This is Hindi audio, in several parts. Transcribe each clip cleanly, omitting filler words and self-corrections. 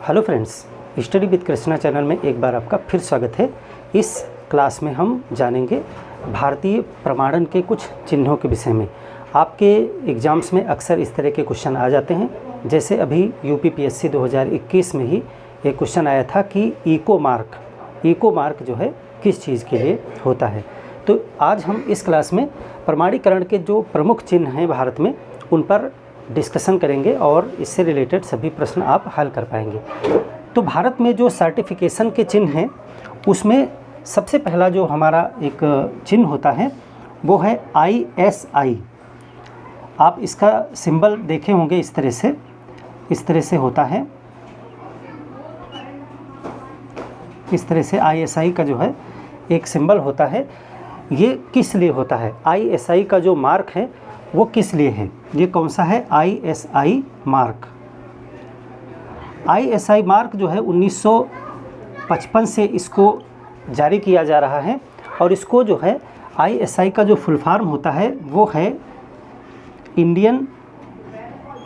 Hello friends, study with Krishna channel में एक बार आपका फिर स्वागत है। इस क्लास में हम जानेंगे भारतीय प्रमाणन के कुछ चिन्हों के विषय में। आपके एग्ज़ाम्स में अक्सर इस तरह के क्वेश्चन आ जाते हैं, जैसे अभी यूपीपीएससी 2021 में ही एक क्वेश्चन आया था कि इको मार्क जो है किस चीज़ के लिए होता है। तो आज हम इस क्लास में प्रमाणीकरण के जो प्रमुख चिन्ह हैं भारत में, उन पर डिस्कशन करेंगे और इससे रिलेटेड सभी प्रश्न आप हल कर पाएंगे। तो भारत में जो सर्टिफिकेशन के चिन्ह हैं, उसमें सबसे पहला जो हमारा एक चिन्ह होता है वो है ISI। आप इसका सिंबल देखे होंगे, इस तरह से होता है। इस तरह से ISI का जो है एक सिंबल होता है। ये किस लिए होता है? ISI का जो मार्क है वो किस लिए है? ये कौन सा है? ISI mark. ISI मार्क जो है 1955 से इसको जारी किया जा रहा है, और इसको जो है ISI का जो फुल फॉर्म होता है वो है Indian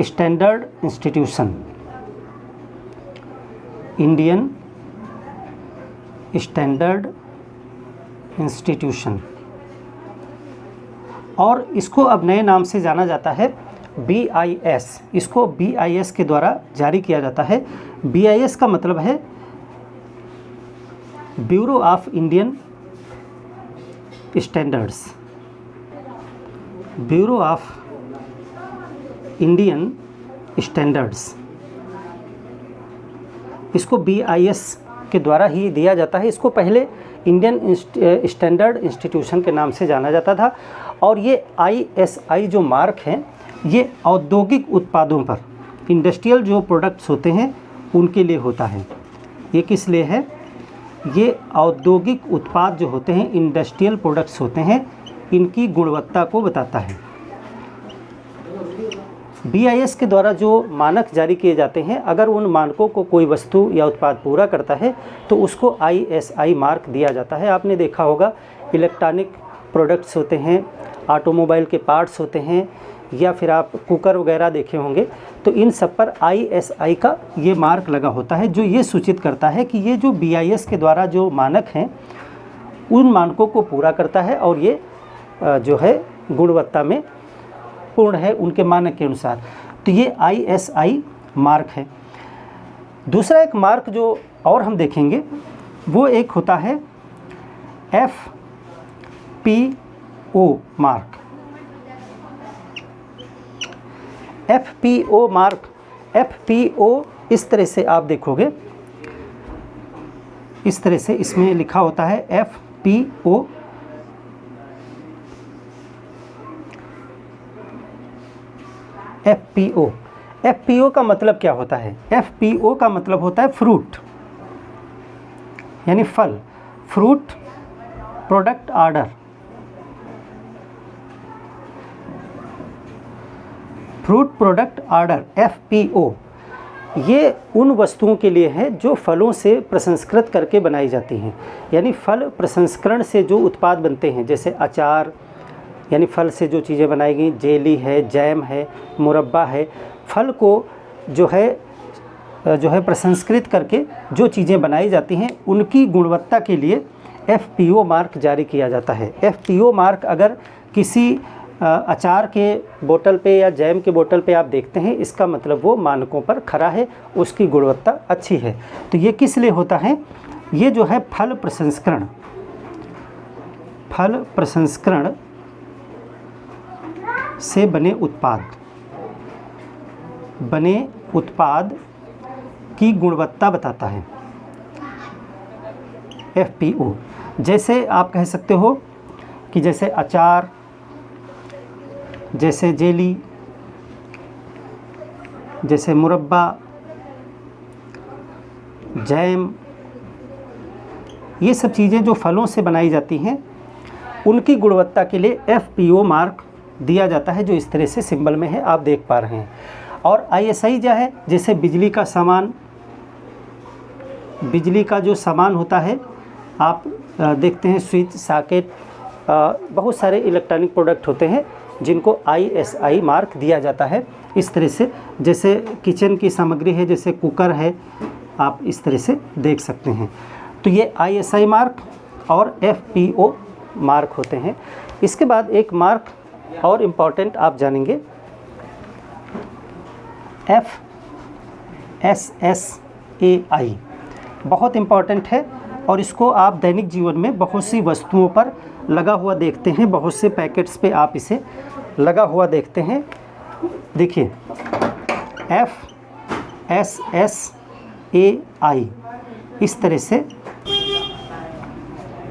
standard institution. Indian standard institution, और इसको अब नए नाम से जाना जाता है BIS। इसको BIS के द्वारा जारी किया जाता है। BIS का मतलब है bureau of Indian standards. Bureau of Indian standards, इसको BIS के द्वारा ही दिया जाता है। इसको पहले इंडियन स्टैंडर्ड इंस्टीट्यूशन के नाम से जाना जाता था। और ये ISI जो मार्क है, ये औद्योगिक उत्पादों पर, इंडस्ट्रियल जो प्रोडक्ट्स होते हैं उनके लिए होता है। ये किस लिए है? ये औद्योगिक उत्पाद जो होते हैं, इंडस्ट्रियल प्रोडक्ट्स होते हैं, इनकी गुणवत्ता को बताता है। BIS के द्वारा जो मानक जारी किए जाते हैं, अगर उन मानकों को कोई वस्तु या उत्पाद पूरा करता है तो उसको ISI मार्क दिया जाता है। आपने देखा होगा, इलेक्ट्रॉनिक प्रोडक्ट्स होते हैं, ऑटोमोबाइल के पार्ट्स होते हैं, या फिर आप कुकर वगैरह देखे होंगे, तो इन सब पर ISI का ये मार्क लगा होता है, जो ये सूचित करता है कि ये जो BIS के द्वारा जो मानक हैं उन मानकों को पूरा करता है, और ये जो है गुणवत्ता में पूर्ण है उनके मानक के अनुसार। तो ये ISI मार्क है। दूसरा एक मार्क जो और हम देखेंगे वो एक होता है FPO mark. FPO mark, FPO इस तरह से आप देखोगे, इस तरह से इसमें लिखा होता है FPO। FPO का मतलब क्या होता है? FPO का मतलब होता है फ्रूट, यानी फल, fruit product order. Fruit product order FPO, ये उन वस्तुओं के लिए है जो फलों से प्रसंस्कृत करके बनाई जाती हैं। यानी फल प्रसंस्करण से जो उत्पाद बनते हैं, जैसे अचार, यानी फल से जो चीज़ें बनाई गई, जेली है, जैम है, मुरब्बा है, फल को जो है प्रसंस्कृत करके जो चीज़ें बनाई जाती हैं, उनकी गुणवत्ता के लिए FPO मार्क जारी किया जाता है। FPO मार्क अगर किसी अचार के बोतल पे या जैम के बोतल पे आप देखते हैं, इसका मतलब वो मानकों पर खरा है, उसकी गुणवत्ता अच्छी है। तो ये किस लिए होता है? ये जो है फल प्रसंस्करण से बने उत्पाद की गुणवत्ता बताता है FPO। जैसे आप कह सकते हो कि जैसे अचार, जैसे जेली, जैसे मुरब्बा, जैम, ये सब चीज़ें जो फलों से बनाई जाती हैं, उनकी गुणवत्ता के लिए FPO मार्क दिया जाता है, जो इस तरह से सिंबल में है, आप देख पा रहे हैं। और ISI जो है, जैसे बिजली का सामान, बिजली का जो सामान होता है, आप देखते हैं स्विच, सॉकेट, बहुत सारे इलेक्ट्रॉनिक प्रोडक्ट होते हैं जिनको ISI मार्क दिया जाता है। इस तरह से जैसे किचन की सामग्री है, जैसे कुकर है, आप इस तरह से देख सकते हैं। तो ये ISI मार्क और FPO मार्क होते हैं। इसके बाद एक मार्क और इम्पॉर्टेंट आप जानेंगे, FSSAI, बहुत इम्पॉर्टेंट है और इसको आप दैनिक जीवन में बहुत सी वस्तुओं पर लगा हुआ देखते हैं, बहुत से पैकेट्स पे आप इसे लगा हुआ देखते हैं। देखिए FSSAI, इस तरह से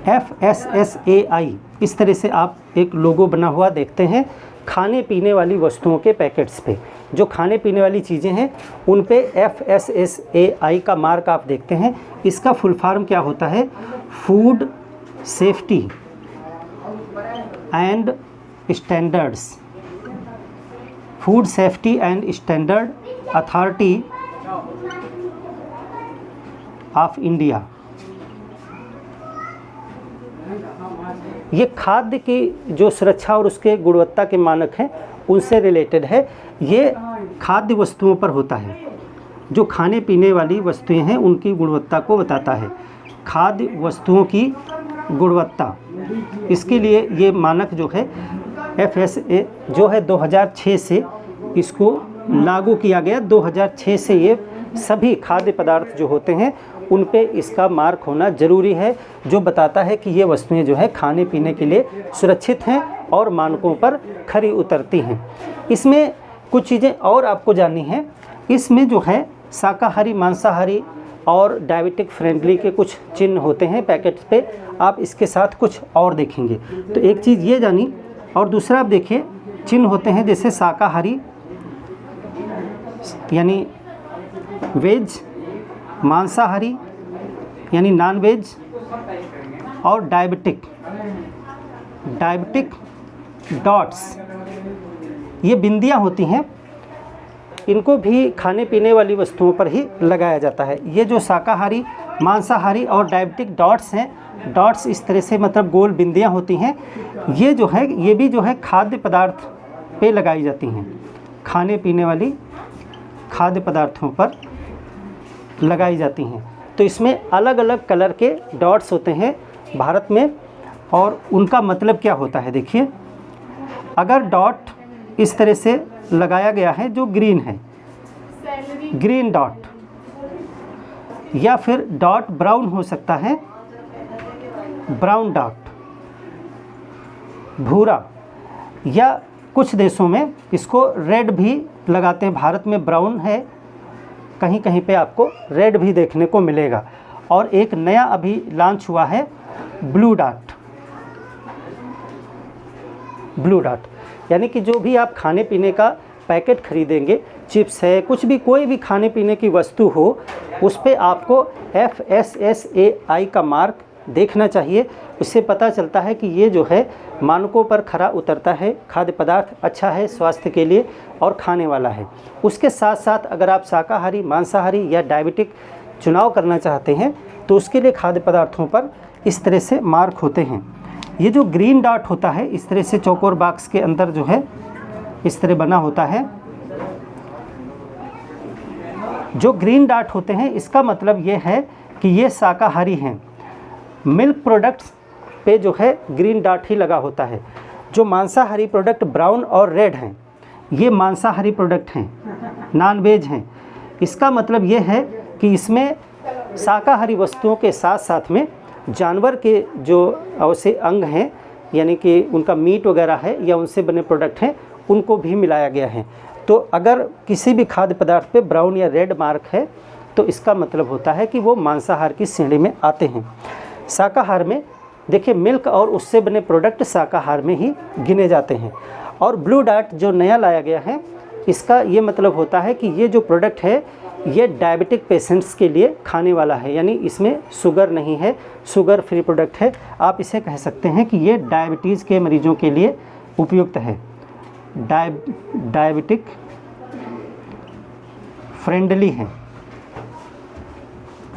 FSSAI इस तरह से आप एक लोगो बना हुआ देखते हैं खाने पीने वाली वस्तुओं के पैकेट्स पे। जो खाने पीने वाली चीज़ें हैं उन पे FSSAI का मार्क आप देखते हैं। इसका फुल फॉर्म क्या होता है? Food safety and standards, food safety and standard authority of India. ये खाद्य की जो सुरक्षा और उसके गुणवत्ता के मानक हैं उनसे रिलेटेड है। ये खाद्य वस्तुओं पर होता है, जो खाने पीने वाली वस्तुएं हैं उनकी गुणवत्ता को बताता है। खाद्य वस्तुओं की गुणवत्ता, इसके लिए ये मानक जो है FSA जो है 2006 से इसको लागू किया गया। 2006 से ये सभी खाद्य पदार्थ जो होते हैं उन पे इसका मार्क होना ज़रूरी है, जो बताता है कि ये वस्तुएं जो है खाने पीने के लिए सुरक्षित हैं और मानकों पर खरी उतरती हैं। इसमें कुछ चीज़ें और आपको जाननी है। इसमें जो है शाकाहारी, मांसाहारी और डायबिटिक फ्रेंडली के कुछ चिन्ह होते हैं पैकेट्स पे। आप इसके साथ कुछ और देखेंगे तो एक चीज़ ये जानी, और दूसरा आप देखिए चिन्ह होते हैं जैसे शाकाहारी यानी वेज, मांसाहारी यानी नॉन वेज, और डायबिटिक डॉट्स, ये बिंदियाँ होती हैं, इनको भी खाने पीने वाली वस्तुओं पर ही लगाया जाता है। ये जो शाकाहारी, मांसाहारी और डायबिटिक डॉट्स हैं, डॉट्स इस तरह से मतलब गोल बिंदियाँ होती हैं, ये जो है ये भी जो है खाद्य पदार्थ पे लगाई जाती हैं, खाने पीने वाली खाद्य पदार्थों पर लगाई जाती हैं। तो इसमें अलग अलग कलर के डॉट्स होते हैं भारत में, और उनका मतलब क्या होता है देखिए। अगर डॉट इस तरह से लगाया गया है जो ग्रीन है, ग्रीन डॉट, या फिर डॉट ब्राउन हो सकता है, ब्राउन डॉट, भूरा, या कुछ देशों में इसको रेड भी लगाते हैं। भारत में ब्राउन है, कहीं कहीं पे आपको रेड भी देखने को मिलेगा। और एक नया अभी लॉन्च हुआ है ब्लू डॉट, ब्लू डॉट, यानी कि जो भी आप खाने पीने का पैकेट खरीदेंगे, चिप्स है, कुछ भी, कोई भी खाने पीने की वस्तु हो, उस पे आपको FSSAI का मार्क देखना चाहिए। उससे पता चलता है कि ये जो है मानकों पर खरा उतरता है, खाद्य पदार्थ अच्छा है स्वास्थ्य के लिए और खाने वाला है। उसके साथ साथ अगर आप शाकाहारी, मांसाहारी या डायबिटिक चुनाव करना चाहते हैं तो उसके लिए खाद्य पदार्थों पर इस तरह से मार्क होते हैं। ये जो ग्रीन डॉट होता है, इस तरह से चौकोर बॉक्स के अंदर जो है इस तरह बना होता है, जो ग्रीन डॉट होते हैं इसका मतलब ये है कि ये शाकाहारी हैं। मिल्क प्रोडक्ट्स पे जो है ग्रीन डॉट ही लगा होता है। जो मांसाहारी प्रोडक्ट ब्राउन और रेड हैं, ये मांसाहारी प्रोडक्ट हैं, नॉन वेज हैं। इसका मतलब ये है कि इसमें शाकाहारी वस्तुओं के साथ साथ में जानवर के जो अवश्य अंग हैं, यानी कि उनका मीट वगैरह है या उनसे बने प्रोडक्ट हैं, उनको भी मिलाया गया है। तो अगर किसी भी खाद्य पदार्थ पे ब्राउन या रेड मार्क है तो इसका मतलब होता है कि वो मांसाहार की श्रेणी में आते हैं। शाकाहार में देखिए मिल्क और उससे बने प्रोडक्ट शाकाहार में ही गिने जाते हैं। और ब्लू डॉट जो नया लाया गया है, इसका ये मतलब होता है कि ये जो प्रोडक्ट है ये डायबिटिक पेशेंट्स के लिए खाने वाला है, यानी इसमें शुगर नहीं है, शुगर फ्री प्रोडक्ट है। आप इसे कह सकते हैं कि ये डायबिटीज़ के मरीजों के लिए उपयुक्त है, डायबिटिक फ्रेंडली है,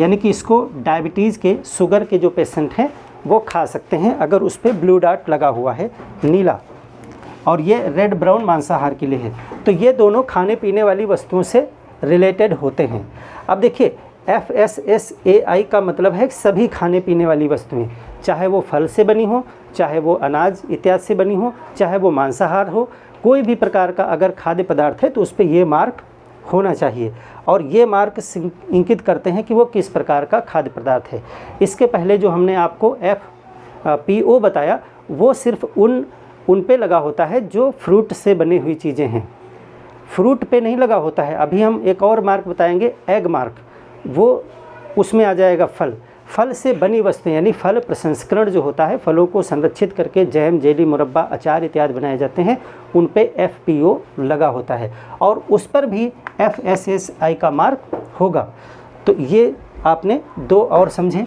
यानी कि इसको डायबिटीज़ के, शुगर के जो पेशेंट हैं वो खा सकते हैं अगर उस पर ब्लू डॉट लगा हुआ है नीला, और ये रेड ब्राउन मांसाहार के लिए है। तो ये दोनों खाने पीने वाली वस्तुओं से रिलेटेड होते हैं। अब देखिए FSSAI का मतलब है सभी खाने पीने वाली वस्तुएं, चाहे वो फल से बनी हो, चाहे वो अनाज इत्यादि से बनी हो, चाहे वो मांसाहार हो, कोई भी प्रकार का अगर खाद्य पदार्थ है तो उस पर ये मार्क होना चाहिए। और ये मार्क इंगित करते हैं कि वो किस प्रकार का खाद्य पदार्थ है। इसके पहले जो हमने आपको FPO बताया वो सिर्फ उन पे लगा होता है जो फ्रूट से बनी हुई चीज़ें हैं, फ्रूट पे नहीं लगा होता है। अभी हम एक और मार्क बताएंगे, एग मार्क, वो उसमें आ जाएगा फल से बनी वस्तुएं, यानी फल प्रसंस्करण जो होता है, फलों को संरक्षित करके जैम, जेली, मुरब्बा, अचार इत्यादि बनाए जाते हैं, उन पे FPO लगा होता है और उस पर भी FSSAI का मार्क होगा। तो ये आपने दो और समझे।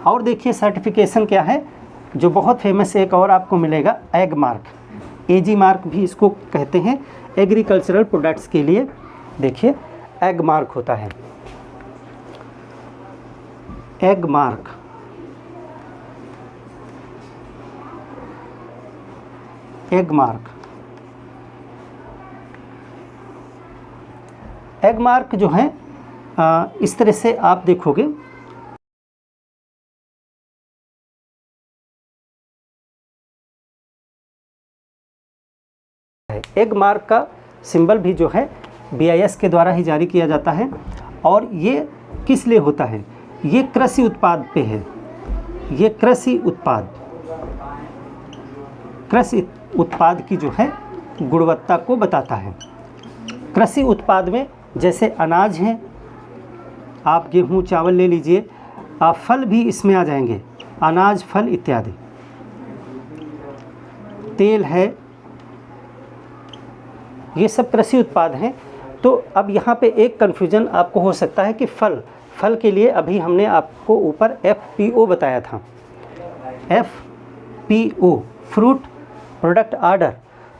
और देखिए सर्टिफिकेशन क्या है, जो बहुत फेमस एक और आपको मिलेगा, एग मार्क, AG मार्क भी इसको कहते हैं, एग्रीकल्चरल प्रोडक्ट्स के लिए। देखिए एग मार्क होता है, egg mark, egg mark, egg mark जो है इस तरह से आप देखोगे, एग मार्क का सिंबल भी जो है BIS के द्वारा ही जारी किया जाता है। और ये किस लिए होता है, ये कृषि उत्पाद पे है, ये कृषि उत्पाद की जो है गुणवत्ता को बताता है। कृषि उत्पाद में जैसे अनाज हैं, आप गेहूँ चावल ले लीजिए, फल भी इसमें आ जाएंगे, अनाज फल इत्यादि, तेल है, ये सब कृषि उत्पाद हैं। तो अब यहाँ पे एक कन्फ्यूजन आपको हो सकता है कि फल के लिए अभी हमने आपको ऊपर FPO बताया था, FPO फ्रूट प्रोडक्ट आर्डर।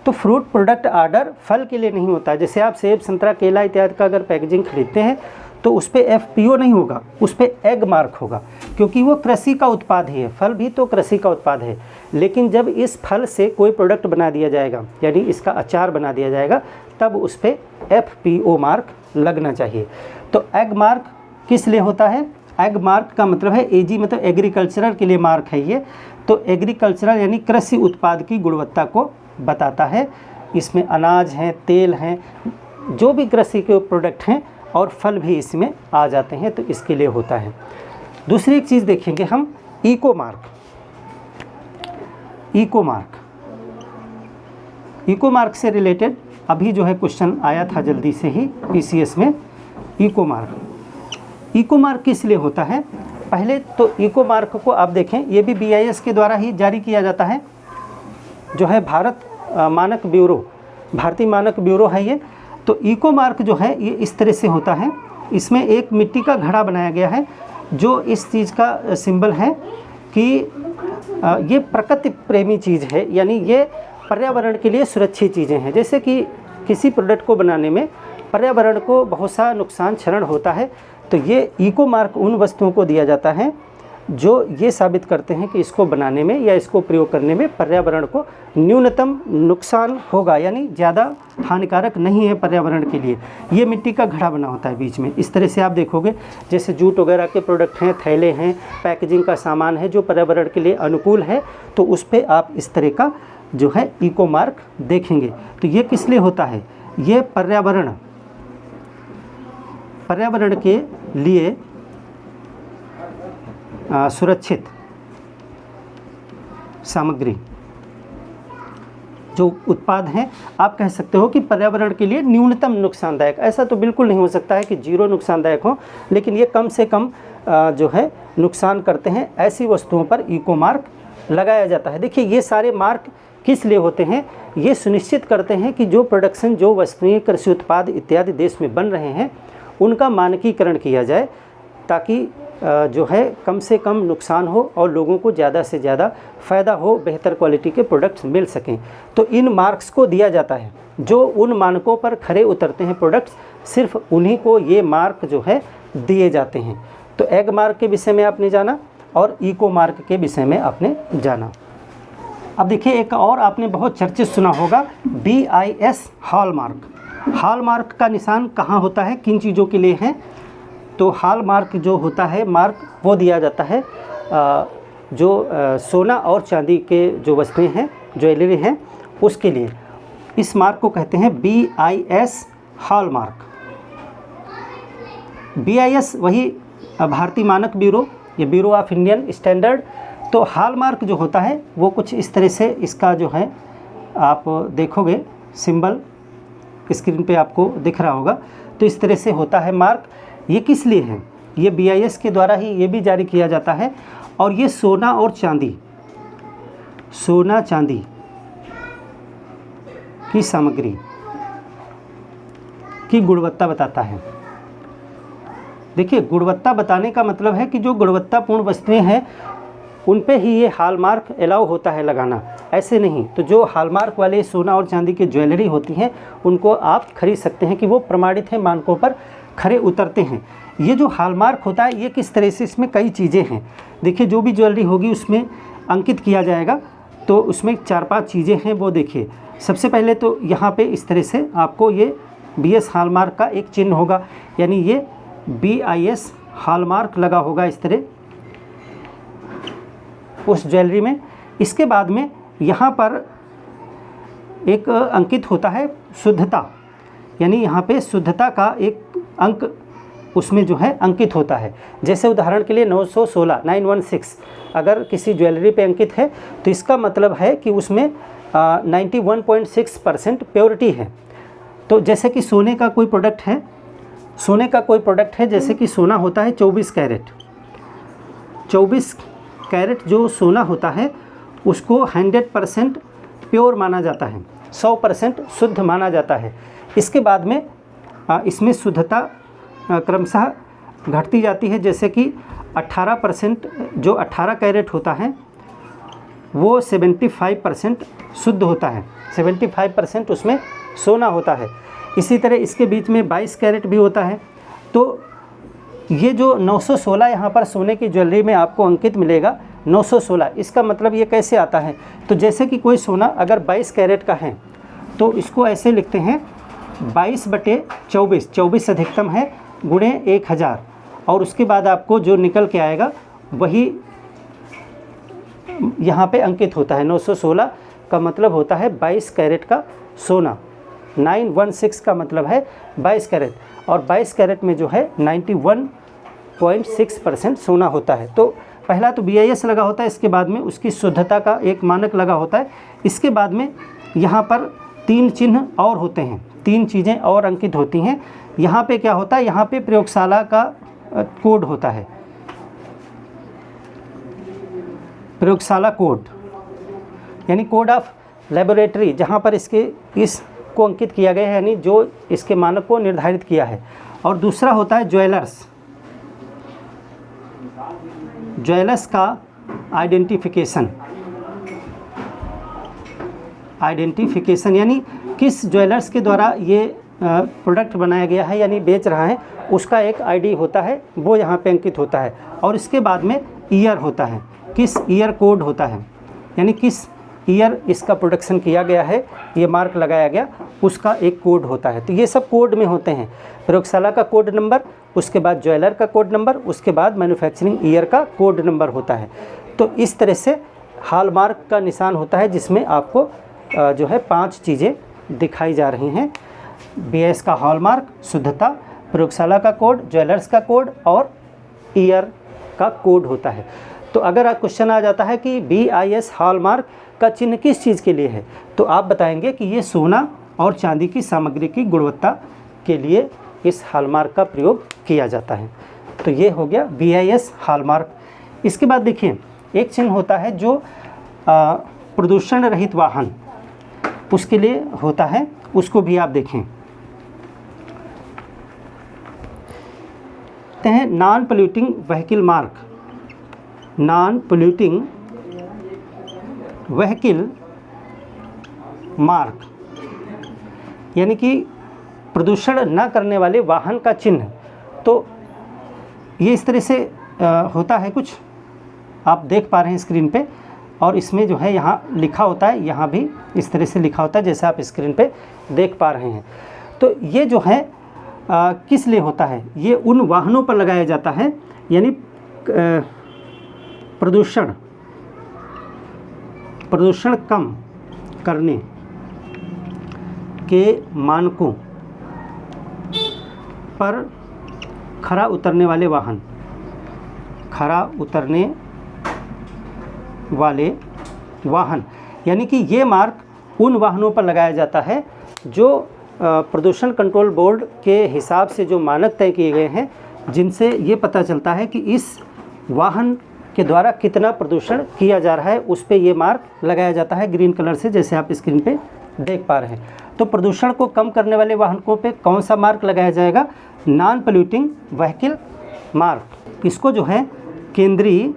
तो फ्रूट प्रोडक्ट आर्डर फल के लिए नहीं होता है। जैसे आप सेब, संतरा, केला इत्यादि का अगर पैकेजिंग खरीदते हैं तो उस पर FPO नहीं होगा, उस पर एग मार्क होगा, क्योंकि वो कृषि का उत्पाद ही है। फल भी तो कृषि का उत्पाद है, लेकिन जब इस फल से कोई प्रोडक्ट बना दिया जाएगा, यानी इसका अचार बना दिया जाएगा, तब उस पर FPO मार्क लगना चाहिए। तो एग मार्क किस लिए होता है, एग मार्क का मतलब है AG मतलब एग्रीकल्चरल के लिए मार्क है ये। तो एग्रीकल्चरल यानी कृषि उत्पाद की गुणवत्ता को बताता है। इसमें अनाज हैं, तेल हैं, जो भी कृषि के प्रोडक्ट हैं, और फल भी इसमें आ जाते हैं, तो इसके लिए होता है। दूसरी एक चीज़ देखेंगे हम, इको मार्क। इको मार्क से रिलेटेड अभी जो है क्वेश्चन आया था जल्दी से ही PCS में। इको मार्क किस लिए होता है, पहले तो इको मार्क को आप देखें, ये भी BIS के द्वारा ही जारी किया जाता है, जो है भारतीय मानक ब्यूरो है ये। तो इको मार्क जो है ये इस तरह से होता है, इसमें एक मिट्टी का घड़ा बनाया गया है, जो इस चीज़ का सिंबल है कि ये प्रकृति प्रेमी चीज़ है, यानी ये पर्यावरण के लिए सुरक्षित चीज़ें हैं। जैसे कि किसी प्रोडक्ट को बनाने में पर्यावरण को बहुत सा नुकसान क्षरण होता है, तो ये इको मार्क उन वस्तुओं को दिया जाता है जो ये साबित करते हैं कि इसको बनाने में या इसको प्रयोग करने में पर्यावरण को न्यूनतम नुकसान होगा, यानी ज़्यादा हानिकारक नहीं है पर्यावरण के लिए। ये मिट्टी का घड़ा बना होता है बीच में, इस तरह से आप देखोगे, जैसे जूट वगैरह के प्रोडक्ट हैं, थैले हैं, पैकेजिंग का सामान है जो पर्यावरण के लिए अनुकूल है, तो उस पर आप इस तरह का जो है इको मार्क देखेंगे। तो ये किस लिए होता है, ये पर्यावरण के लिए सुरक्षित सामग्री जो उत्पाद हैं, आप कह सकते हो कि पर्यावरण के लिए न्यूनतम नुकसानदायक। ऐसा तो बिल्कुल नहीं हो सकता है कि जीरो नुकसानदायक हो, लेकिन ये कम से कम जो है नुकसान करते हैं, ऐसी वस्तुओं पर इको मार्क लगाया जाता है। देखिए ये सारे मार्क किस लिए होते हैं, ये सुनिश्चित करते हैं कि जो प्रोडक्शन, जो वस्तुएं, कृषि उत्पाद इत्यादि देश में बन रहे हैं, उनका मानकीकरण किया जाए, ताकि जो है कम से कम नुकसान हो और लोगों को ज़्यादा से ज़्यादा फ़ायदा हो, बेहतर क्वालिटी के प्रोडक्ट्स मिल सकें। तो इन मार्क्स को दिया जाता है, जो उन मानकों पर खरे उतरते हैं प्रोडक्ट्स, सिर्फ उन्हीं को ये मार्क जो है दिए जाते हैं। तो एग मार्क के विषय में आपने जाना और इको मार्क के विषय में आपने जाना। अब देखिए एक और आपने बहुत चर्चित सुना होगा, BIS हॉलमार्क। हॉलमार्क का निशान कहाँ होता है, किन चीज़ों के लिए है, तो हॉल मार्क जो होता है मार्क वो दिया जाता है जो सोना और चांदी के जो वस्तुएं हैं, ज्वेलरी हैं, उसके लिए। इस मार्क को कहते हैं BIS हॉल मार्क। BIS वही भारतीय मानक ब्यूरो, ये ब्यूरो ऑफ इंडियन स्टैंडर्ड। तो हॉल मार्क जो होता है वो कुछ इस तरह से, इसका जो है आप देखोगे सिंबल स्क्रीन पे आपको दिख रहा होगा, तो इस तरह से होता है मार्क। ये किस लिए है? ये BIS के द्वारा ही ये भी जारी किया जाता है, और ये सोना और चांदी, सोना चांदी की सामग्री की गुणवत्ता बताता है। देखिए, गुणवत्ता बताने का मतलब है कि जो गुणवत्तापूर्ण वस्तुएं हैं उन पे ही ये हॉलमार्क अलाउ होता है लगाना, ऐसे नहीं। तो जो हॉलमार्क वाले सोना और चांदी की ज्वेलरी होती हैं उनको आप खरीद सकते हैं कि वो प्रमाणित हैं, मानकों पर खरे उतरते हैं। ये जो हॉलमार्क होता है ये किस तरह से, इसमें कई चीज़ें हैं। देखिए, जो भी ज्वेलरी होगी उसमें अंकित किया जाएगा, तो उसमें 4-5 चीज़ें हैं, वो देखिए। सबसे पहले तो यहाँ पे इस तरह से आपको ये BS हॉलमार्क का एक चिन्ह होगा, यानी ये BIS हॉलमार्क लगा होगा इस तरह उस ज्वेलरी में। इसके बाद में यहाँ पर एक अंकित होता है शुद्धता, यानी यहाँ पे शुद्धता का एक अंक उसमें जो है अंकित होता है। जैसे उदाहरण के लिए 916 916 अगर किसी ज्वेलरी पे अंकित है तो इसका मतलब है कि उसमें 91.6% प्योरिटी है। तो जैसे कि सोने का कोई प्रोडक्ट है, सोने का कोई प्रोडक्ट है, जैसे कि सोना होता है 24 कैरेट, 24 कैरेट जो सोना होता है उसको 100% प्योर माना जाता है, 100% शुद्ध माना जाता है। इसके बाद में इसमें शुद्धता क्रमशः घटती जाती है, जैसे कि 18% जो 18 कैरेट होता है वो 75% शुद्ध होता है, 75% उसमें सोना होता है। इसी तरह इसके बीच में 22 कैरेट भी होता है। तो ये जो 916 यहाँ पर सोने की ज्वेलरी में आपको अंकित मिलेगा 916, इसका मतलब ये कैसे आता है? तो जैसे कि कोई सोना अगर 22 कैरेट का है तो इसको ऐसे लिखते हैं 22/24, 24 अधिकतम है गुणे 1000, और उसके बाद आपको जो निकल के आएगा वही यहाँ पे अंकित होता है। 916 का मतलब होता है 22 कैरेट का सोना, 916 का मतलब है 22 कैरेट, और 22 कैरेट में जो है 91.6% सोना होता है। तो पहला तो BIS लगा होता है, इसके बाद में उसकी शुद्धता का एक मानक लगा होता है। इसके बाद में यहाँ पर 3 चिन्ह और होते हैं, 3 चीज़ें और अंकित होती हैं। यहाँ पे क्या होता है? यहाँ पे प्रयोगशाला का कोड होता है, प्रयोगशाला कोड, यानी कोड ऑफ लेबोरेटरी, जहाँ पर इसको अंकित किया गया है, यानी जो इसके मानक को निर्धारित किया है। और दूसरा होता है ज्वेलर्स, ज्वेलर्स का आइडेंटिफिकेशन, यानी किस ज्वेलर्स के द्वारा ये प्रोडक्ट बनाया गया है यानी बेच रहा है, उसका एक ID होता है, वो यहाँ पे अंकित होता है। और इसके बाद में ईयर होता है, किस ईयर कोड होता है, यानी किस ईयर इसका प्रोडक्शन किया गया है, ये मार्क लगाया गया, उसका एक कोड होता है। तो ये सब कोड में होते हैं, प्रयोगशाला का कोड नंबर, उसके बाद ज्वेलर का कोड नंबर, उसके बाद मैन्युफैक्चरिंग ईयर का कोड नंबर होता है। तो इस तरह से हॉलमार्क का निशान होता है, जिसमें आपको जो है 5 चीज़ें दिखाई जा रही हैं। BIS का हॉलमार्क, शुद्धता, प्रयोगशाला का कोड, ज्वेलर्स का कोड और ईयर का कोड होता है। तो अगर क्वेश्चन आ जाता है कि BIS हॉलमार्क का चिन्ह किस चीज़ के लिए है, तो आप बताएंगे कि ये सोना और चांदी की सामग्री की गुणवत्ता के लिए इस हॉलमार्क का प्रयोग किया जाता है। तो ये हो गया BIS हॉलमार्क। इसके बाद देखिए, एक चिन्ह होता है जो प्रदूषण रहित वाहन, उसके लिए होता है, उसको भी आप देखें। कहते हैं non polluting vehicle mark, non polluting vehicle mark, यानी कि प्रदूषण न करने वाले वाहन का चिन्ह। तो ये इस तरह से होता है, कुछ आप देख पा रहे हैं स्क्रीन पे, और इसमें जो है यहाँ लिखा होता है, यहाँ भी इस तरह से लिखा होता है जैसे आप स्क्रीन पे देख पा रहे हैं। तो ये जो है किस लिए होता है? ये उन वाहनों पर लगाया जाता है, यानी प्रदूषण कम करने के मानकों पर खरा उतरने वाले वाहन, यानी कि ये मार्क उन वाहनों पर लगाया जाता है जो प्रदूषण कंट्रोल बोर्ड के हिसाब से जो मानक तय किए गए हैं, जिनसे ये पता चलता है कि इस वाहन के द्वारा कितना प्रदूषण किया जा रहा है, उस पे ये मार्क लगाया जाता है ग्रीन कलर से, जैसे आप स्क्रीन पे देख पा रहे हैं। तो प्रदूषण को कम करने वाले वाहनों पे कौन सा मार्क लगाया जाएगा? Non polluting vehicle mark. इसको जो है केंद्रीय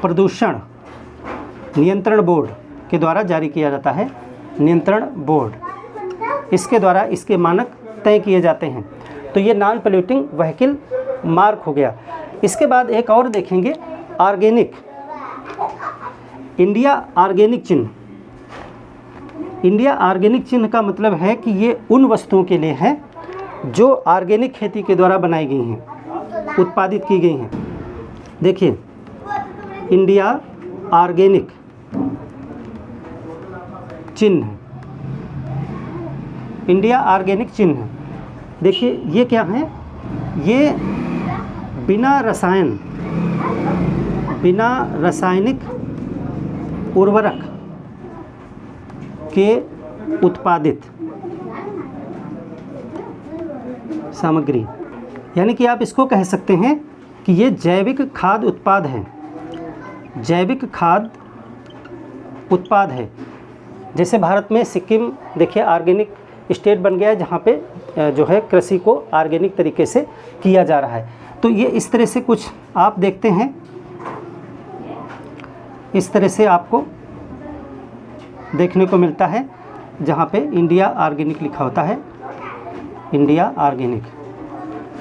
प्रदूषण नियंत्रण बोर्ड के द्वारा जारी किया जाता है। नियंत्रण बोर्ड, इसके द्वारा इसके मानक तय किए जाते हैं। तो ये नॉन पोल्यूटिंग व्हीकल मार्क हो गया। इसके बाद एक और देखेंगे, ऑर्गेनिक, इंडिया ऑर्गेनिक चिन्ह। इंडिया ऑर्गेनिक चिन्ह का मतलब है कि ये उन वस्तुओं के लिए है जो ऑर्गेनिक खेती के द्वारा बनाई गई हैं, उत्पादित की गई हैं। देखिए, इंडिया ऑर्गेनिक चिन्ह, इंडिया ऑर्गेनिक चिन्ह, देखिए ये क्या है? ये बिना रासायनिक उर्वरक के उत्पादित सामग्री, यानी कि आप इसको कह सकते हैं कि ये जैविक खाद्य उत्पाद है, जैविक खाद्य उत्पाद है। जैसे भारत में सिक्किम देखिए ऑर्गेनिक स्टेट बन गया है, जहाँ पे जो है कृषि को ऑर्गेनिक तरीके से किया जा रहा है। तो ये इस तरह से कुछ आप देखते हैं, इस तरह से आपको देखने को मिलता है, जहाँ पे इंडिया ऑर्गेनिक लिखा होता है, इंडिया ऑर्गेनिक।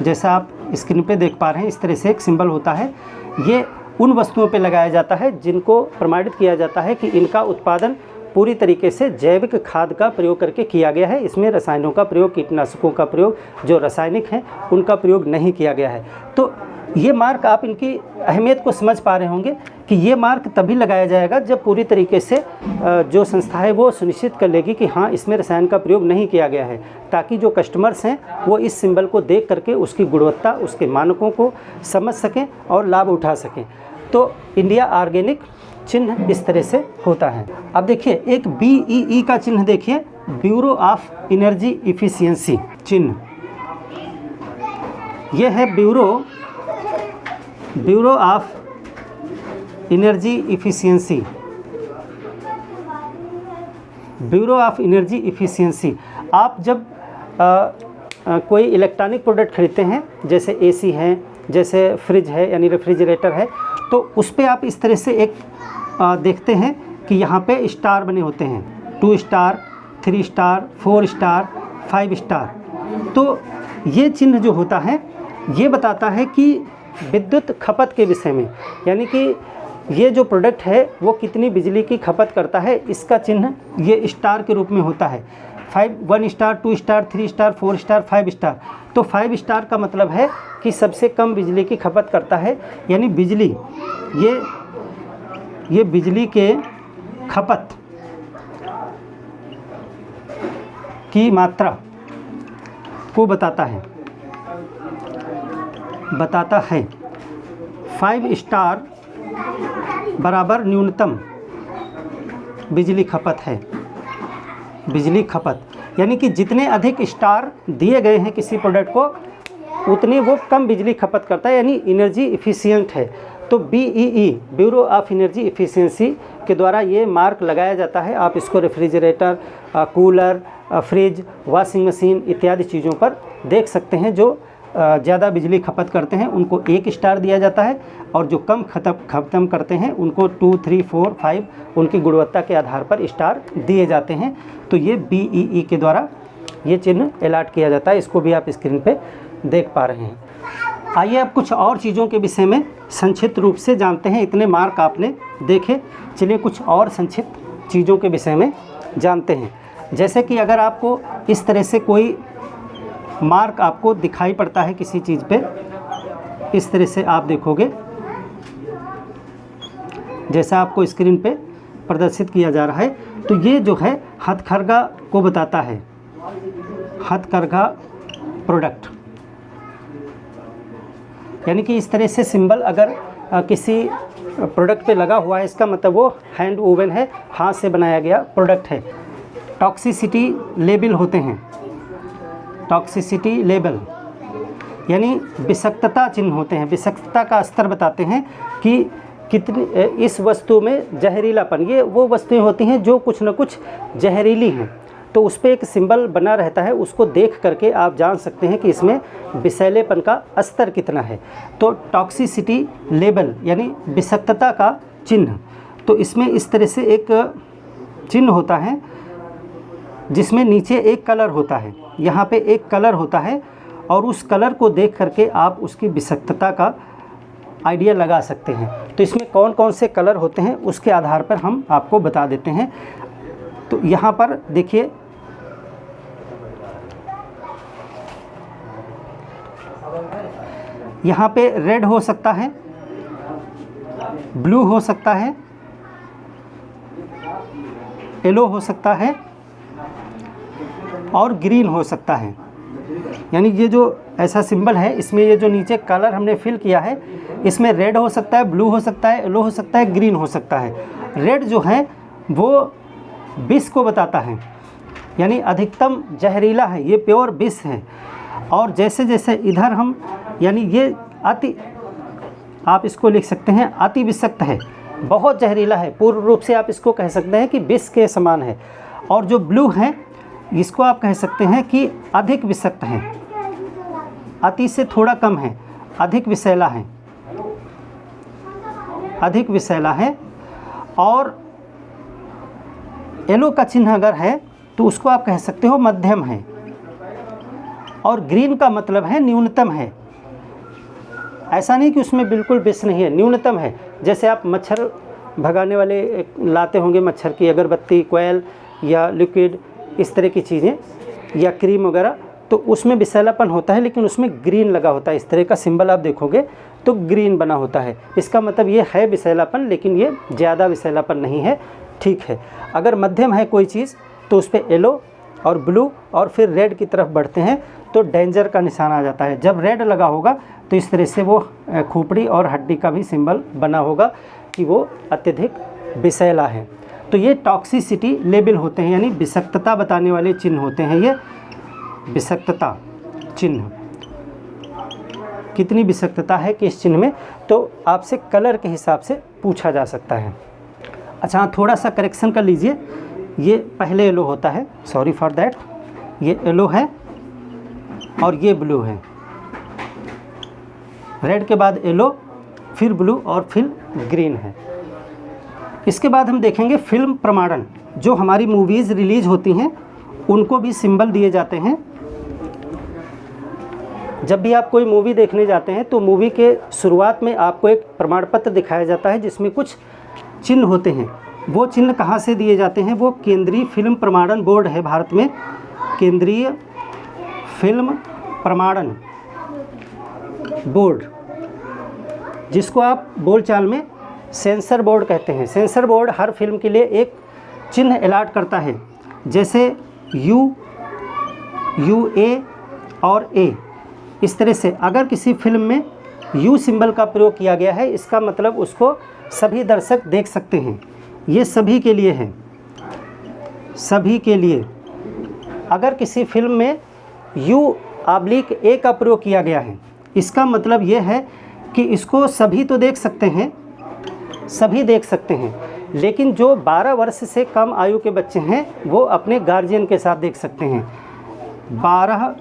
जैसा आप स्क्रीन पे देख पा रहे हैं, इस तरह से एक सिंबल होता है। ये उन वस्तुओं पे लगाया जाता है जिनको प्रमाणित किया जाता है कि इनका उत्पादन पूरी तरीके से जैविक खाद का प्रयोग करके किया गया है। इसमें रसायनों का प्रयोग, कीटनाशकों का प्रयोग, जो रासायनिक हैं उनका प्रयोग नहीं किया गया है। तो ये मार्क, आप इनकी अहमियत को समझ पा रहे होंगे कि ये मार्क तभी लगाया जाएगा जब पूरी तरीके से जो संस्था है वो सुनिश्चित कर लेगी कि हाँ, इसमें रसायन का प्रयोग नहीं किया गया है, ताकि जो कस्टमर्स हैं वो इस सिंबल को देख करके उसकी गुणवत्ता, उसके मानकों को समझ सकें और लाभ उठा सकें। तो इंडिया ऑर्गेनिक चिन्ह इस तरह से होता है। अब देखिए एक BEE का चिन्ह देखिए, ब्यूरो ऑफ एनर्जी इफिशियंसी चिन्ह। यह है bureau of energy efficiency, bureau of energy efficiency. आप जब कोई इलेक्ट्रॉनिक प्रोडक्ट खरीदते हैं, जैसे AC है, जैसे फ्रिज है यानी रेफ्रिजरेटर है, तो उस पर आप इस तरह से एक देखते हैं कि यहाँ पे स्टार बने होते हैं, 2 स्टार, 3 स्टार, 4 स्टार, 5 स्टार। तो ये चिन्ह जो होता है ये बताता है कि विद्युत खपत के विषय में, यानी कि ये जो प्रोडक्ट है वो कितनी बिजली की खपत करता है, इसका चिन्ह ये स्टार के रूप में होता है। 1 star, 2 star, 3 star, 4 star, 5 star. तो 5 स्टार का मतलब है कि सबसे कम बिजली की खपत करता है, यानी बिजली, ये बिजली के खपत की मात्रा को बताता है 5 स्टार बराबर न्यूनतम बिजली खपत है। बिजली खपत यानी कि जितने अधिक स्टार दिए गए हैं किसी प्रोडक्ट को, उतनी वो कम बिजली खपत करता है, यानी एनर्जी इफ़िशियंट है। तो BEE, bureau of energy efficiency के द्वारा ये मार्क लगाया जाता है। आप इसको refrigerator, cooler, fridge, washing machine इत्यादि चीज़ों पर देख सकते हैं। जो ज़्यादा बिजली खपत करते हैं उनको 1 स्टार दिया जाता है, और जो कम खत्म करते हैं उनको 2, 3, 4, 5 उनकी गुणवत्ता के आधार पर स्टार दिए जाते हैं। तो ये BEE के द्वारा ये चिन्ह अलॉट किया जाता है। इसको भी आप स्क्रीन पे देख पा रहे हैं। आइए अब कुछ और चीज़ों के विषय में संक्षिप्त रूप से जानते हैं। इतने मार्क आपने देखे, चलिए कुछ और संक्षिप्त चीज़ों के विषय में जानते हैं। जैसे कि अगर आपको इस तरह से कोई मार्क आपको दिखाई पड़ता है किसी चीज़ पे, इस तरह से आप देखोगे, जैसा आपको स्क्रीन पे प्रदर्शित किया जा रहा है। तो ये जो है हथकरघा को बताता है, हथकरघा प्रोडक्ट। यानी कि इस तरह से सिंबल अगर किसी प्रोडक्ट पे लगा हुआ है, इसका मतलब वो हैंड वोवन है, हाथ से बनाया गया प्रोडक्ट है। टॉक्सिसिटी लेबल होते हैं, टॉक्सिसिटी लेबल यानी विषाक्तता चिन्ह होते हैं, विषाक्तता का स्तर बताते हैं कि कितनी इस वस्तु में जहरीलापन। ये वो वस्तुएं होती हैं जो कुछ न कुछ जहरीली हैं, तो उस पर एक सिंबल बना रहता है, उसको देख करके आप जान सकते हैं कि इसमें विषैलेपन का स्तर कितना है। तो टॉक्सिसिटी लेबल यानी विषाक्तता का चिन्ह। तो इसमें इस तरह से एक चिन्ह होता है जिसमें नीचे एक कलर होता है, यहाँ पे एक कलर होता है, और उस कलर को देख करके आप उसकी विषाक्तता का आइडिया लगा सकते हैं। तो इसमें कौन कौन से कलर होते हैं उसके आधार पर हम आपको बता देते हैं। तो यहाँ पर देखिए, यहाँ पे रेड हो सकता है, ब्लू हो सकता है, येलो हो सकता है और ग्रीन हो सकता है। यानी ये जो ऐसा सिंबल है, इसमें ये जो नीचे कलर हमने फिल किया है, इसमें रेड हो सकता है, ब्लू हो सकता है, येलो हो सकता है, ग्रीन हो सकता है। रेड जो है वो विष को बताता है, यानी अधिकतम जहरीला है, ये प्योर विष है। और जैसे जैसे इधर हम, यानी ये अति, आप इसको लिख सकते हैं अति विषाक्त है, बहुत जहरीला है, पूर्ण रूप से आप इसको कह सकते हैं कि विष के समान है। और जो ब्लू है, इसको आप कह सकते हैं कि अधिक विषाक्त है, अति से थोड़ा कम है, अधिक विषैला है, अधिक विषैला है। और येलो का चिन्ह अगर है तो उसको आप कह सकते हो मध्यम है। और ग्रीन का मतलब है न्यूनतम है, ऐसा नहीं कि उसमें बिल्कुल विष नहीं है, न्यूनतम है। जैसे आप मच्छर भगाने वाले लाते होंगे, मच्छर की अगरबत्ती, कोयल या लिक्विड, इस तरह की चीज़ें, या क्रीम वगैरह, तो उसमें विषैलापन होता है, लेकिन उसमें ग्रीन लगा होता है। इस तरह का सिंबल आप देखोगे तो ग्रीन बना होता है, इसका मतलब ये है विषैलापन, लेकिन ये ज़्यादा विषैलापन नहीं है, ठीक है। अगर मध्यम है कोई चीज़ तो उस पर येलो और ब्लू और फिर रेड की तरफ बढ़ते हैं तो डेंजर का निशान आ जाता है। जब रेड लगा होगा तो इस तरह से वो खोपड़ी और हड्डी का भी सिंबल बना होगा कि वो अत्यधिक विषैला है। तो ये टॉक्सिसिटी लेबल होते हैं, यानी विषाक्तता बताने वाले चिन्ह होते हैं। ये विषाक्तता चिन्ह, कितनी विषाक्तता है किस चिन्ह में, तो आपसे कलर के हिसाब से पूछा जा सकता है। अच्छा, थोड़ा सा करेक्शन कर लीजिए, ये पहले येलो होता है, सॉरी फॉर दैट, ये येलो है और ये ब्लू है, रेड के बाद येलो, फिर ब्लू और फिर ग्रीन है। इसके बाद हम देखेंगे फिल्म प्रमाणन। जो हमारी मूवीज़ रिलीज़ होती हैं उनको भी सिंबल दिए जाते हैं। जब भी आप कोई मूवी देखने जाते हैं तो मूवी के शुरुआत में आपको एक प्रमाण पत्र दिखाया जाता है जिसमें कुछ चिन्ह होते हैं। वो चिन्ह कहाँ से दिए जाते हैं? वो केंद्रीय फिल्म प्रमाणन बोर्ड है भारत में, केंद्रीय फिल्म प्रमाणन बोर्ड, जिसको आप बोलचाल में सेंसर बोर्ड कहते हैं। सेंसर बोर्ड हर फिल्म के लिए एक चिन्ह अलॉट करता है, जैसे यू, ए और ए। इस तरह से अगर किसी फिल्म में यू सिंबल का प्रयोग किया गया है, इसका मतलब उसको सभी दर्शक देख सकते हैं। ये सभी के लिए है, सभी के लिए। अगर किसी फिल्म में U/A का प्रयोग किया गया है, इसका मतलब ये है कि इसको सभी तो देख सकते हैं, सभी देख सकते हैं, लेकिन जो 12 वर्ष से कम आयु के बच्चे हैं वो अपने गार्जियन के साथ देख सकते हैं। 12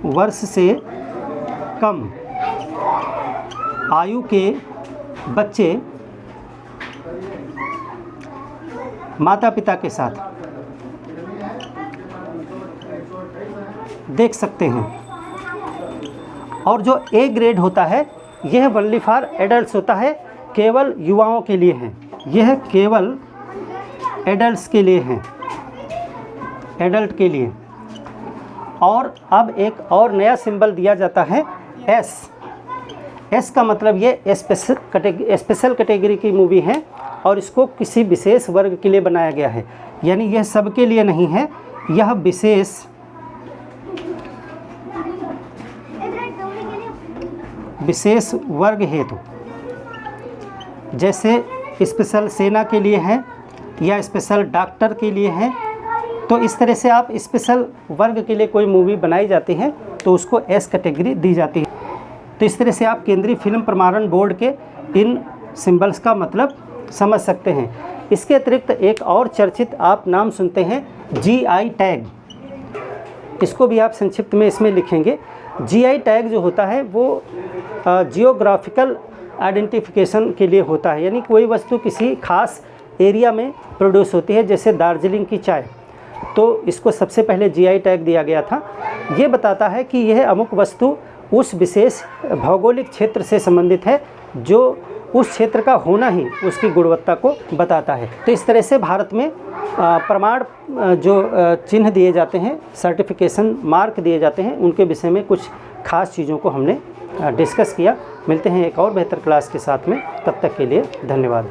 वर्ष से कम आयु के बच्चे माता पिता के साथ देख सकते हैं। और जो A ग्रेड होता है यह ओनली फॉर एडल्ट्स होता है, केवल युवाओं के लिए है, यह केवल एडल्ट्स के लिए है, एडल्ट के लिए। और अब एक और नया सिंबल दिया जाता है एस। एस का मतलब ये स्पेशल कैटेगरी की मूवी है और इसको किसी विशेष वर्ग के लिए बनाया गया है, यानी यह सबके लिए नहीं है, यह विशेष वर्ग हेतु, जैसे स्पेशल सेना के लिए है या स्पेशल डॉक्टर के लिए है। तो इस तरह से आप स्पेशल वर्ग के लिए कोई मूवी बनाई जाती है तो उसको एस कैटेगरी दी जाती है। तो इस तरह से आप केंद्रीय फिल्म प्रमाणन बोर्ड के इन सिंबल्स का मतलब समझ सकते हैं। इसके अतिरिक्त एक और चर्चित आप नाम सुनते हैं जीआई टैग। इसको भी आप संक्षिप्त में इसमें लिखेंगे। जीआई टैग जो होता है वो जियोग्राफिकल आइडेंटिफिकेशन के लिए होता है, यानी कोई वस्तु किसी खास एरिया में प्रोड्यूस होती है, जैसे दार्जिलिंग की चाय, तो इसको सबसे पहले जीआई टैग दिया गया था। ये बताता है कि यह अमुक वस्तु उस विशेष भौगोलिक क्षेत्र से संबंधित है, जो उस क्षेत्र का होना ही उसकी गुणवत्ता को बताता है। तो इस तरह से भारत में प्रमाण जो चिन्ह दिए जाते हैं, सर्टिफिकेशन मार्क दिए जाते हैं, उनके विषय में कुछ खास चीज़ों को हमने डिस्कस किया। मिलते हैं एक और बेहतर क्लास के साथ में, तब तक के लिए धन्यवाद।